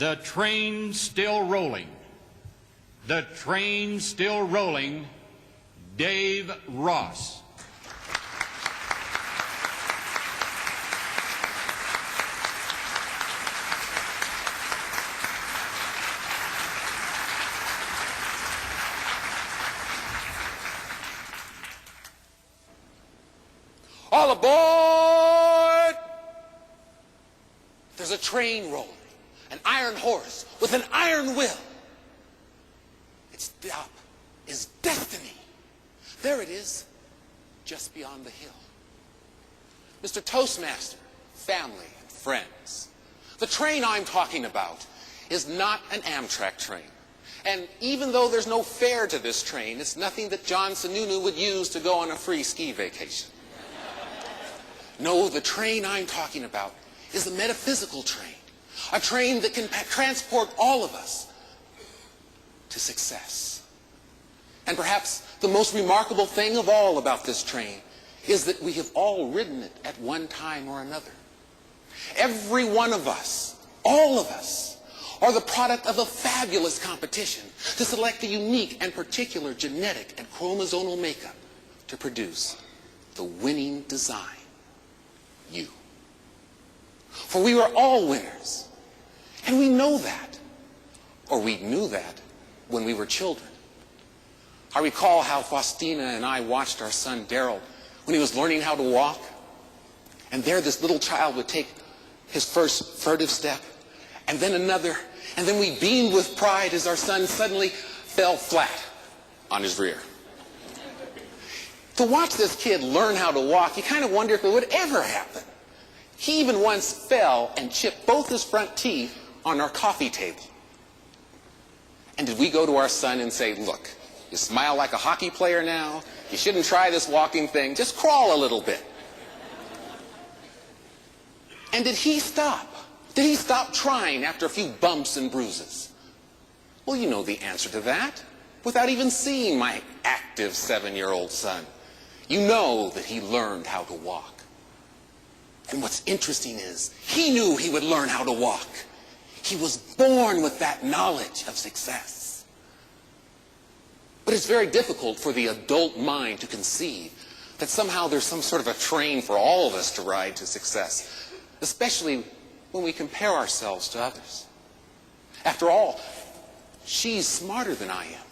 The train still rolling. The train still rolling. Dave Ross. All aboard! There's a train rolling, an iron horse with an iron will. Its stop is destiny. There it is, just beyond the hill. Mr. Toastmaster, family and friends, the train I'm talking about is not an Amtrak train. And even though there's no fare to this train, it's nothing that John Sununu would use to go on a free ski vacation. No, the train I'm talking about is a metaphysical train, a train that can transport all of us to success. And perhaps the most remarkable thing of all about this train is that we have all ridden it at one time or another. Every one of us, all of us, are the product of a fabulous competition to select a unique and particular genetic and chromosomal makeup to produce the winning design. You. For we were all winners. And we know that. Or we knew that when we were children. I recall how Faustina and I watched our son Daryl when he was learning how to walk. And there this little child would take his first furtive step, and then another, and then we beamed with pride as our son suddenly fell flat on his rear. To watch this kid learn how to walk, you kind of wonder if it would ever happen. He even once fell and chipped both his front teeth on our coffee table. And did we go to our son and say, look, you smile like a hockey player now, you shouldn't try this walking thing, just crawl a little bit. And did he stop? Did he stop trying after a few bumps and bruises? Well, you know the answer to that. Without even seeing my active 7-year-old son, you know that he learned how to walk. And what's interesting is, he knew he would learn how to walk. He was born with that knowledge of success. But it's very difficult for the adult mind to conceive that somehow there's some sort of a train for all of us to ride to success, especially when we compare ourselves to others. After all, she's smarter than I am,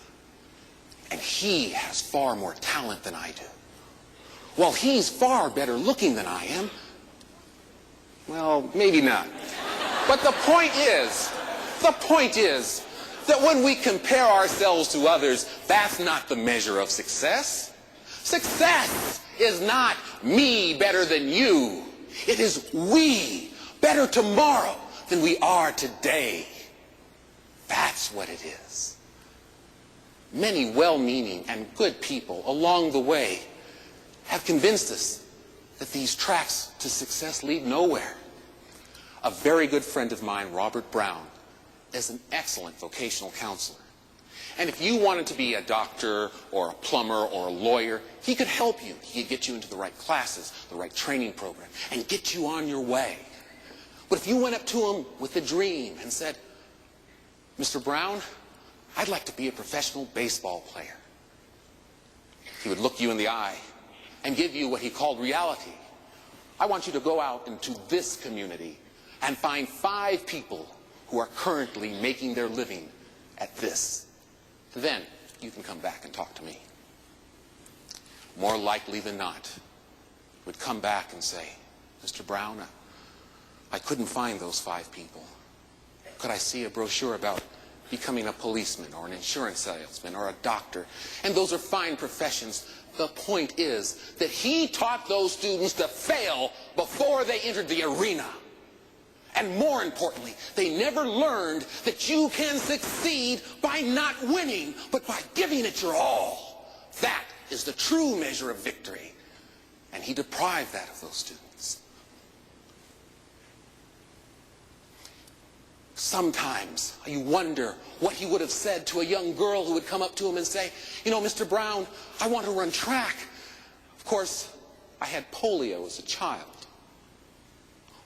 and he has far more talent than I do. While he's far better looking than I am, well, maybe not. But the point is that when we compare ourselves to others, that's not the measure of success. Success is not me better than you. It is we better tomorrow than we are today. That's what it is. Many well-meaning and good people along the way have convinced us that these tracks to success lead nowhere. A very good friend of mine, Robert Brown, is an excellent vocational counselor. And if you wanted to be a doctor or a plumber or a lawyer, he could help you. He could get you into the right classes, the right training program, and get you on your way. But if you went up to him with a dream and said, Mr. Brown, I'd like to be a professional baseball player, he would look you in the eye and give you what he called reality. I want you to go out into this community and find 5 people who are currently making their living at this. Then you can come back and talk to me. More likely than not, would come back and say, Mr. Brown, I couldn't find those 5 people. Could I see a brochure about becoming a policeman or an insurance salesman or a doctor? And those are fine professions. The point is that he taught those students to fail before they entered the arena. And more importantly, they never learned that you can succeed by not winning, but by giving it your all. That is the true measure of victory. And he deprived that of those students. Sometimes you wonder what he would have said to a young girl who would come up to him and say, you know, Mr. Brown, I want to run track. Of course, I had polio as a child.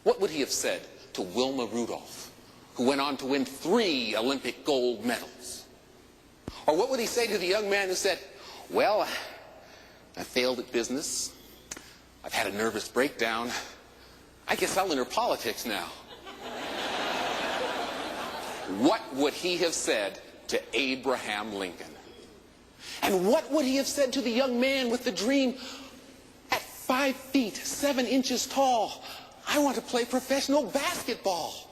What would he have said to Wilma Rudolph, who went on to win 3 Olympic gold medals? Or what would he say to the young man who said, well, I failed at business, I've had a nervous breakdown, I guess I'll enter politics now? What would he have said to Abraham Lincoln? And what would he have said to the young man with the dream, at 5 feet, 7 inches tall, I want to play professional basketball?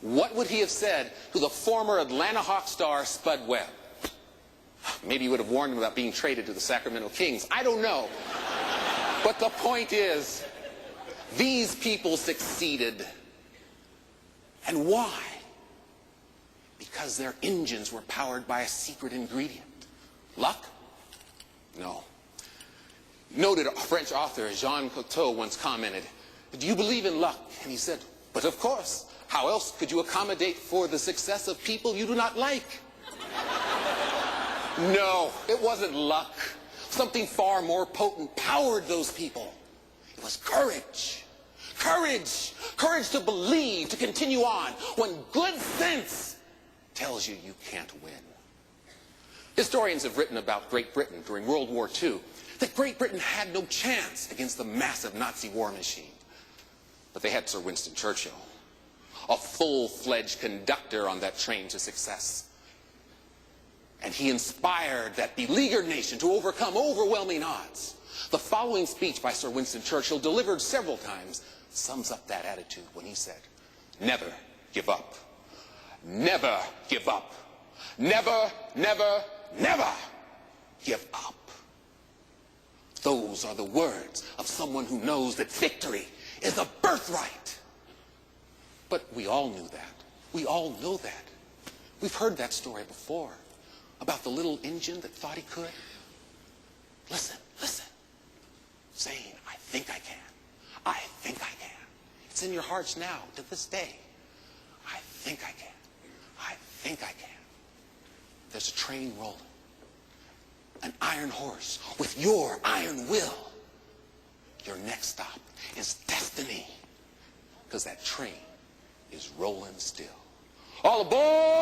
What would he have said to the former Atlanta Hawks star, Spud Webb? Maybe he would have warned him about being traded to the Sacramento Kings. I don't know. But the point is, these people succeeded. And why? Because their engines were powered by a secret ingredient. Luck? No. Noted French author Jean Cocteau once commented, do you believe in luck? And he said, but of course. How else could you accommodate for the success of people you do not like? No, it wasn't luck. Something far more potent powered those people. It was courage. Courage. Courage to believe, to continue on, when good sense tells you you can't win. Historians have written about Great Britain during World War II, that Great Britain had no chance against the massive Nazi war machine. But they had Sir Winston Churchill, a full-fledged conductor on that train to success. And he inspired that beleaguered nation to overcome overwhelming odds. The following speech by Sir Winston Churchill, delivered several times, sums up that attitude when he said, never give up. Never give up. Never, never, never give up. Those are the words of someone who knows that victory is a birthright. But we all knew that. We all know that. We've heard that story before about the little engine that thought he could. Listen, listen. Saying, I think I can. I think I can. It's in your hearts now, to this day. I think I can. I think I can. There's a train rolling. An iron horse with your iron will. Your next stop is destiny. Because that train is rolling still. All aboard!